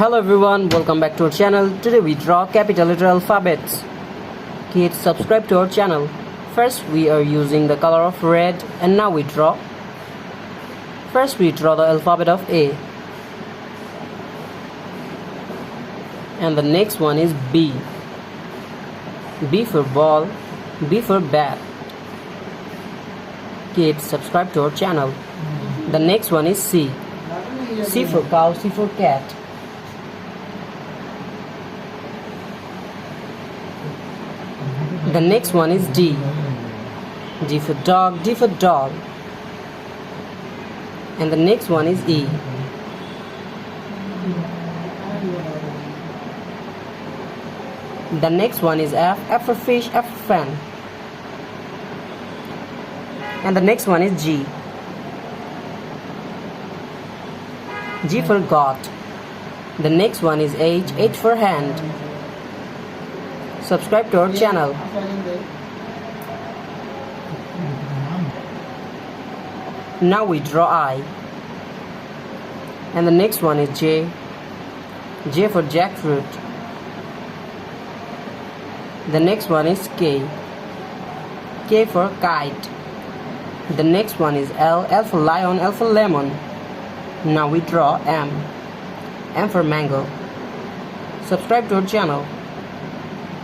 Hello everyone, welcome back to our channel. Today we draw capital letter alphabets. Kids, subscribe to our channel. First we are using the color of red and now we draw. First we draw the alphabet of A. And the next one is B. B for ball, B for bat. Kids, subscribe to our channel. The next one is C. C for cow, C for cat. The next one is D. D for dog, D for dog. And the next one is E. The next one is F. F for fish, F for fan. And the next one is G. G for goat. The next one is H. H for hand. Subscribe to our channel. Now we draw I. And the next one is J. J for jackfruit. The next one is K. K for kite. The next one is L. L for lion, L for lemon. Now we draw M. M for mango. Subscribe to our channel.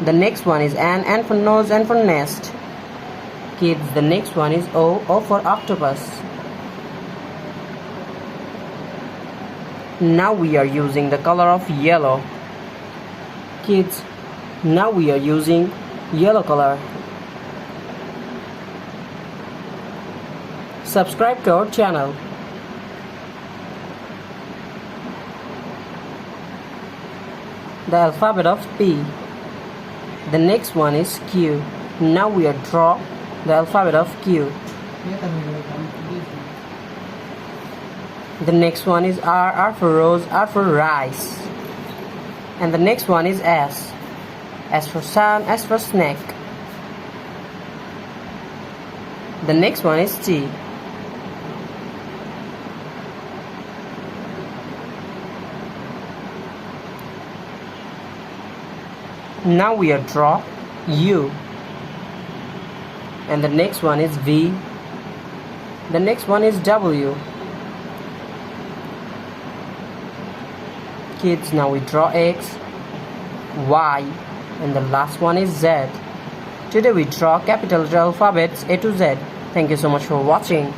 The next one is N. N for nose, N for nest. Kids, the next one is O. O for octopus. Now we are using the color of yellow. Kids, now we are using yellow color. Subscribe to our channel. The alphabet of P. The next one is Q. Now we are draw the alphabet of Q. The next one is R. R for rose, R for rice. And the next one is S. S for sun, S for snake. The next one is T. Now we are draw U. And the next one is V. The next one is W. Kids, now we draw X, Y, and the last one is Z. Today we draw capital letter alphabets A to Z. Thank you so much for watching.